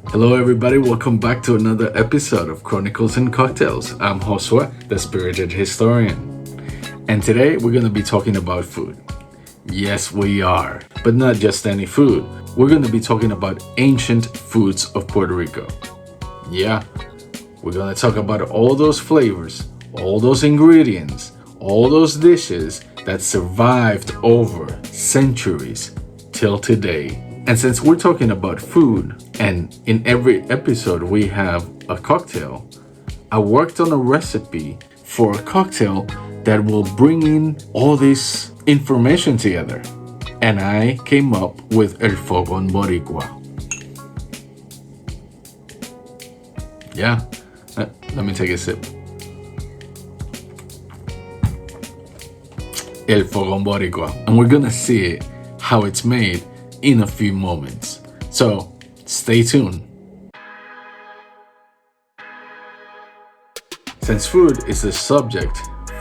Hello everybody, welcome back to another episode of Chronicles and Cocktails. I'm Josue, the spirited historian. And today we're going to be talking about food. Yes, we are. But not just any food. We're going to be talking about ancient foods of Puerto Rico. Yeah, we're going to talk about all those flavors, all those ingredients, all those dishes that survived over centuries till today. And since we're talking about food, and in every episode we have a cocktail, I worked on a recipe for a cocktail that will bring in all this information together. And I came up with El Fogón Boricua. Yeah, let me take a sip. El Fogón Boricua. And we're gonna see how it's made in a few moments. So stay tuned. Since food is the subject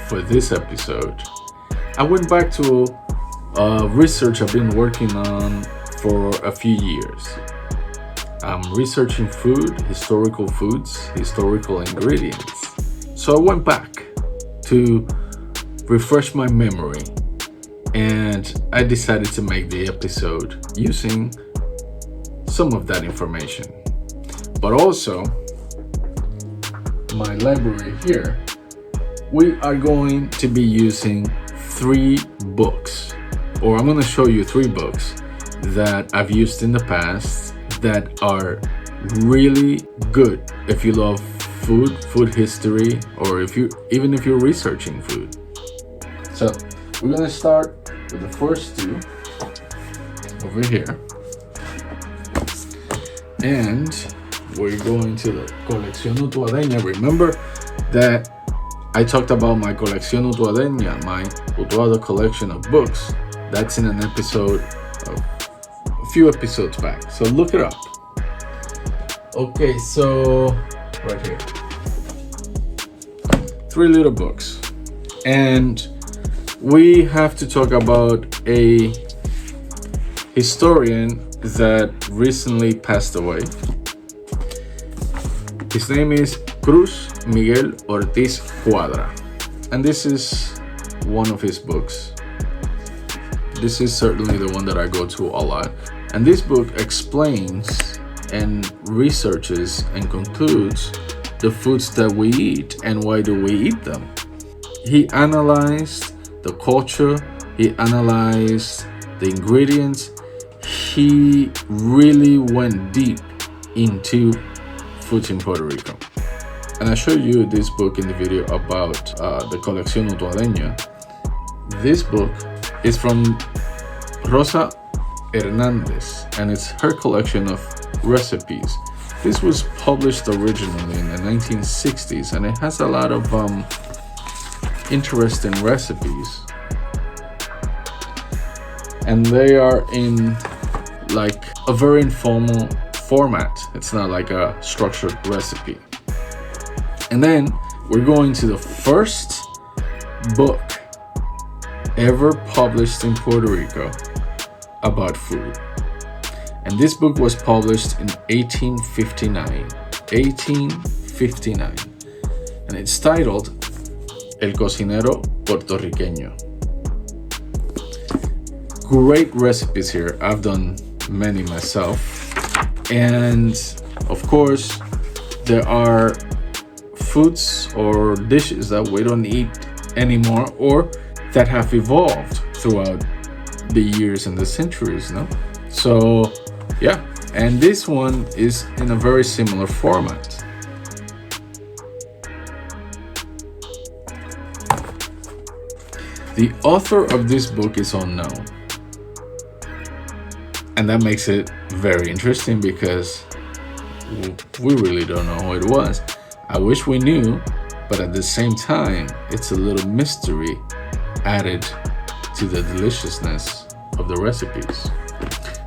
for this episode, I went back to research I've been working on for a few years. I'm researching food, historical foods, historical ingredients. So I went back to refresh my memory, and I decided to make the episode using some of that information. But also, my library here, we are going to be using 3 books, or I'm going to show you 3 books that I've used in the past that are really good if you love food history, or if you're researching food. So we're going to start with the first 2 over here, and we're going to the Colección Utuadeña. Remember that I talked about my Colección Utuadeña, my Utuado collection of books. That's in an episode of a few episodes back, so look it up. Okay, so right here, 3 little books, and we have to talk about a historian that recently passed away. His name is Cruz Miguel Ortiz Cuadra, and this is one of his books. This is certainly the one that I go to a lot, and this book explains and researches and concludes the foods that we eat and why do we eat them. He analyzed the culture, he analyzed the ingredients. He really went deep into foods in Puerto Rico. And I showed you this book in the video about the Colección Utuadeña. This book is from Rosa Hernandez, and it's her collection of recipes. This was published originally in the 1960s, and it has a lot of interesting recipes, and they are in like a very informal format. It's not like a structured recipe. And then we're going to the first book ever published in Puerto Rico about food, and this book was published in 1859, and it's titled El Cocinero Puertorriqueño. Great recipes here. I've done many myself, and of course there are foods or dishes that we don't eat anymore, or that have evolved throughout the years and the centuries, no? So yeah, and this one is in a very similar format. The author of this book is unknown, and that makes it very interesting because we really don't know who it was. I wish we knew, but at the same time, it's a little mystery added to the deliciousness of the recipes.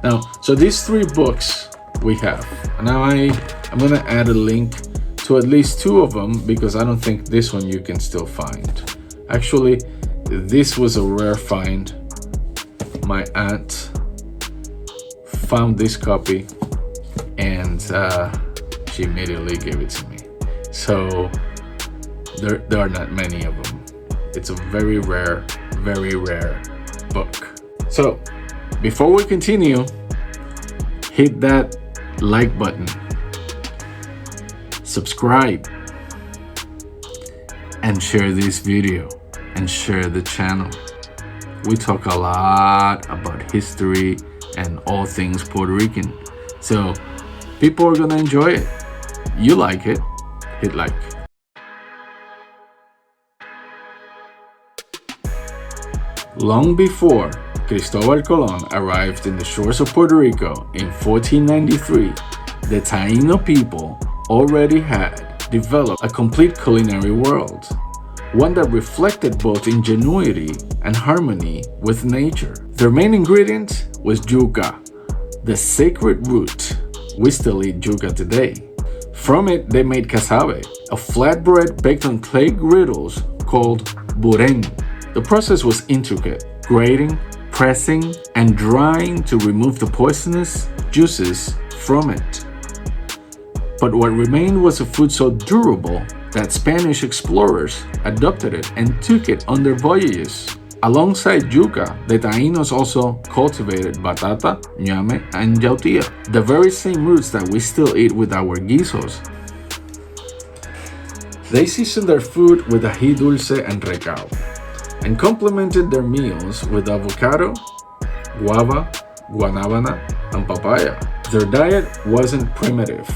Now, so these 3 books we have. Now I'm gonna add a link to at least 2 of them because I don't think this one you can still find. Actually, this was a rare find. My aunt found this copy and and she immediately gave it to me. So there are not many of them. It's a very rare book. So before we continue, hit that like button, subscribe, and share this video and share the channel. We talk a lot about history and all things Puerto Rican, so people are gonna enjoy it. You like it, hit like. Long before Cristobal Colon arrived in the shores of Puerto Rico in 1493, the Taíno people already had developed a complete culinary world, one that reflected both ingenuity and harmony with nature. Their main ingredient was yuca, the sacred root. We still eat yuca today. From it, they made casabe, a flatbread baked on clay griddles called buren. The process was intricate, grating, pressing, and drying to remove the poisonous juices from it. But what remained was a food so durable that Spanish explorers adopted it and took it on their voyages. Alongside yuca, the Taínos also cultivated batata, ñame, and yautía, the very same roots that we still eat with our guisos. They seasoned their food with ají dulce and recao, and complemented their meals with avocado, guava, guanábana, and papaya. Their diet wasn't primitive.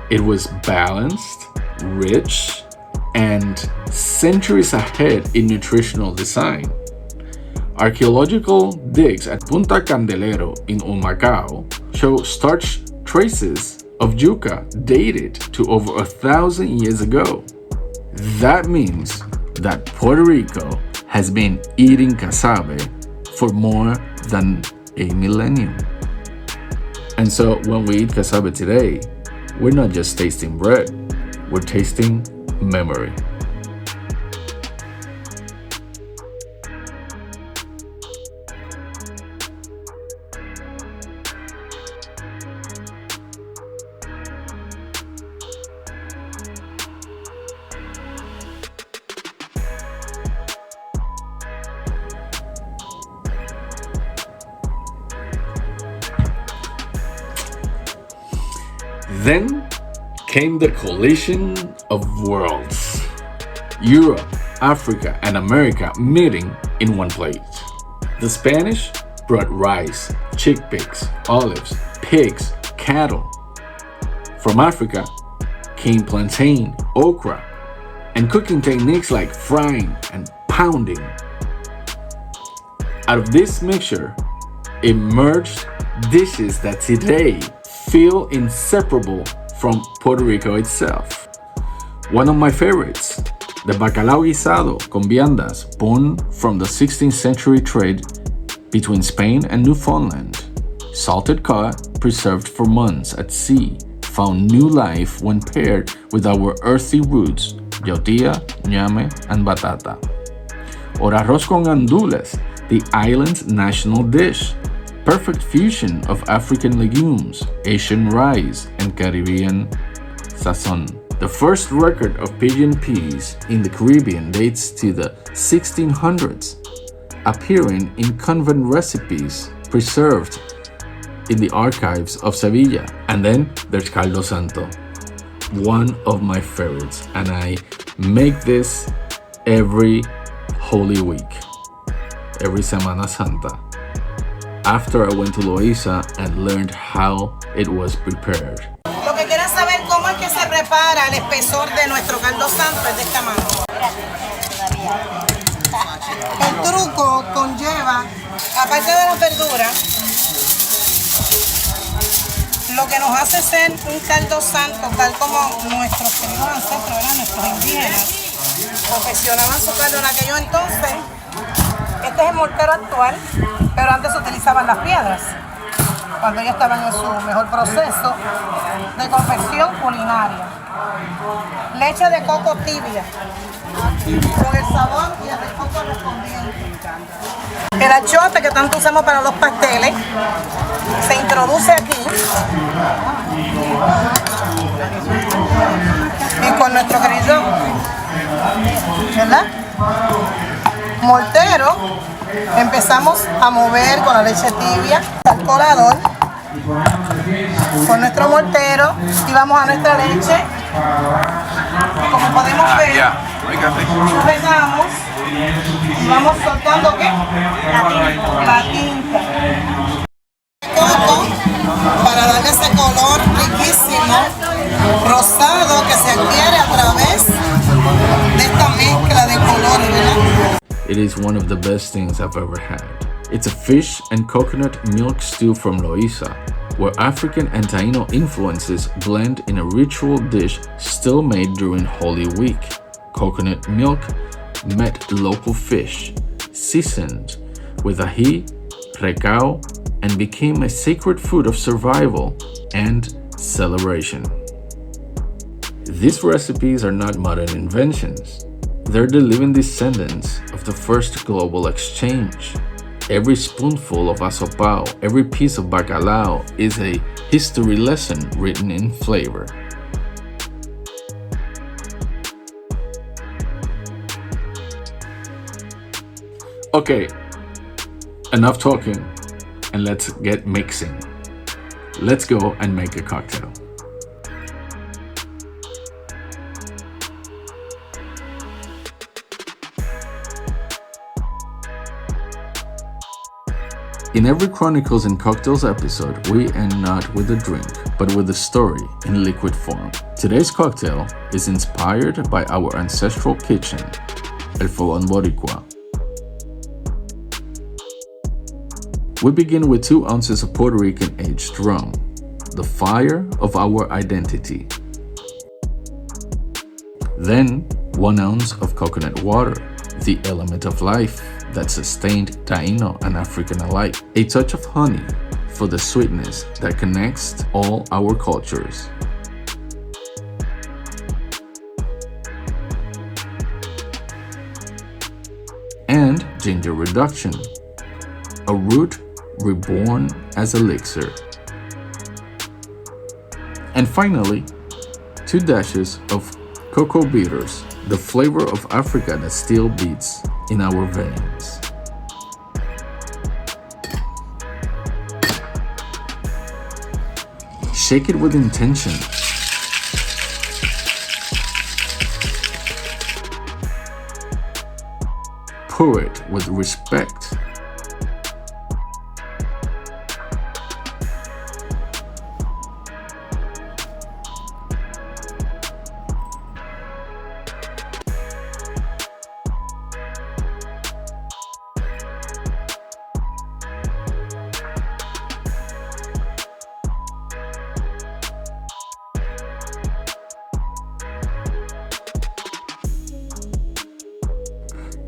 It was balanced, rich, and centuries ahead in nutritional design. Archaeological digs at Punta Candelero in Humacao show starch traces of yuca dated to over 1,000 years ago. That means that Puerto Rico has been eating casabe for more than a millennium. And so when we eat casabe today, we're not just tasting bread, we're tasting memory. Then came the collision of worlds. Europe, Africa, and America meeting in one plate. The Spanish brought rice, chickpeas, olives, pigs, cattle. From Africa came plantain, okra, and cooking techniques like frying and pounding. Out of this mixture emerged dishes that today feel inseparable from Puerto Rico itself. One of my favorites, the Bacalao guisado con viandas, born from the 16th century trade between Spain and Newfoundland. Salted cod, preserved for months at sea, found new life when paired with our earthy roots, yautía, ñame, and batata. Or arroz con gandules, the island's national dish. Perfect fusion of African legumes, Asian rice, and Caribbean sazon. The first record of pigeon peas in the Caribbean dates to the 1600s, appearing in convent recipes preserved in the archives of Sevilla. And then there's Caldo Santo, one of my favorites, and I make this every Holy Week, every Semana Santa, after I went to Loíza and learned how it was prepared. Lo que quieran saber cómo es que se prepara el espesor de nuestro caldo santo es de esta manera. El truco conlleva, aparte de las verduras, lo que nos hace ser un caldo santo, tal como nuestros queridos ancestros, ¿verdad? Nuestros indígenas, confeccionaban su caldo en aquellos entonces. Este es el mortero actual, pero antes se utilizaban las piedras, cuando ellos estaban en su mejor proceso de confección culinaria. Leche de coco tibia, con el sabor y el recoco correspondiente. El achote que tanto usamos para los pasteles, se introduce aquí y con nuestro querido, ¿verdad?, mortero empezamos a mover con la leche tibia al colador con nuestro mortero y vamos a nuestra leche. Como podemos ver, pegamos y vamos soltando ¿qué? La tinta. Coco para darle ese color riquísimo rosado que se adquiere a través de esta mezcla de colores, ¿verdad? It is one of the best things I've ever had. It's a fish and coconut milk stew from Loíza, where African and Taíno influences blend in a ritual dish still made during Holy Week. Coconut milk met local fish, seasoned with ají, cacao, and became a sacred food of survival and celebration. These recipes are not modern inventions. They're the living descendants of the first global exchange. Every spoonful of asopao, every piece of bacalao is a history lesson written in flavor. Okay, enough talking and let's get mixing. Let's go and make a cocktail. In every Chronicles and Cocktails episode, we end not with a drink, but with a story in liquid form. Today's cocktail is inspired by our ancestral kitchen, El Fogón Boricua. We begin with 2 ounces of Puerto Rican aged rum, the fire of our identity. Then 1 ounce of coconut water, the element of life that sustained Taíno and African alike. A touch of honey for the sweetness that connects all our cultures. And ginger reduction, a root reborn as elixir. And finally, 2 dashes of cocoa bitters, the flavor of Africa that still beats in our veins. Shake it with intention. Pour it with respect.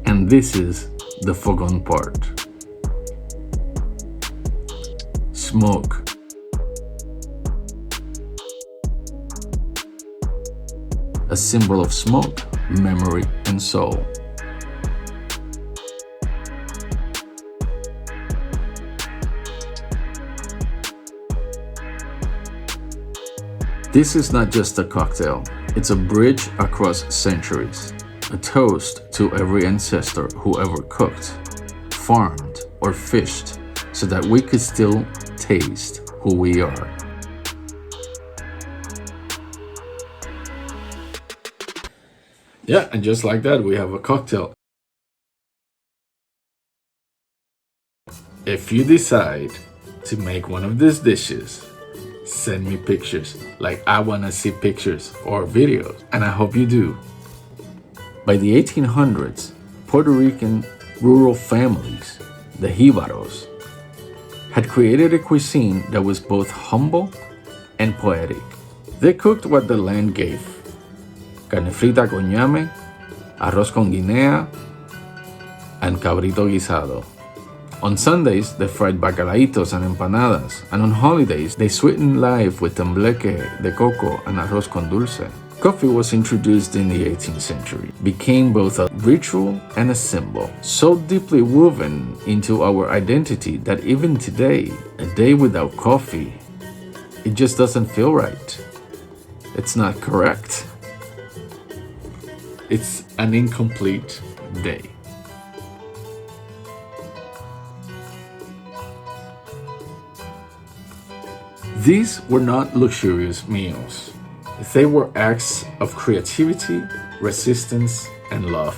And this is the Fogón part. Smoke. A symbol of smoke, memory, and soul. This is not just a cocktail, it's a bridge across centuries. A toast to every ancestor who ever cooked, farmed, or fished so that we could still taste who we are. Yeah, and just like that, we have a cocktail. If you decide to make one of these dishes, send me pictures. Like, I want to see pictures or videos, and I hope you do. By the 1800s, Puerto Rican rural families, the jíbaros, had created a cuisine that was both humble and poetic. They cooked what the land gave: carne frita con ñame, arroz con guinea, and cabrito guisado. On Sundays, they fried bacalaitos and empanadas, and on holidays, they sweetened life with tembleque de coco and arroz con dulce. Coffee was introduced in the 18th century, became both a ritual and a symbol, so deeply woven into our identity that even today, a day without coffee, it just doesn't feel right. It's not correct. It's an incomplete day. These were not luxurious meals. They were acts of creativity, resistance, and love.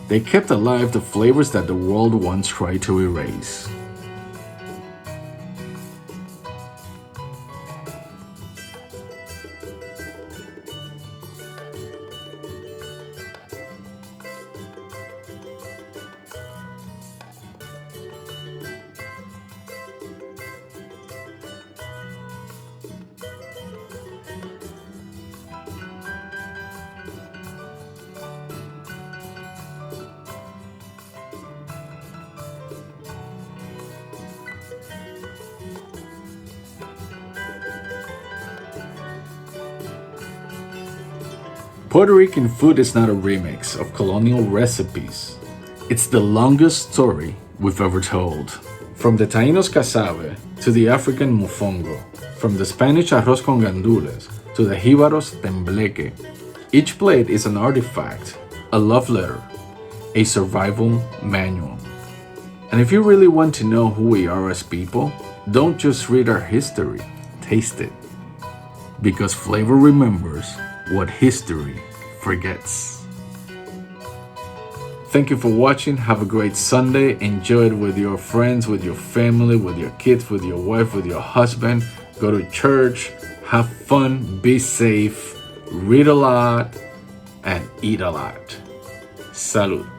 They kept alive the flavors that the world once tried to erase. Puerto Rican food is not a remix of colonial recipes. It's the longest story we've ever told. From the Taíno's Casabe to the African Mofongo, from the Spanish arroz con gandules to the jíbaro's tembleque, each plate is an artifact, a love letter, a survival manual. And if you really want to know who we are as people, don't just read our history, taste it. Because flavor remembers what history forgets. Thank you for watching. Have a great Sunday. Enjoy it with your friends, with your family, with your kids, with your wife, with your husband. Go to church, have fun, be safe, read a lot, and eat a lot. Salud.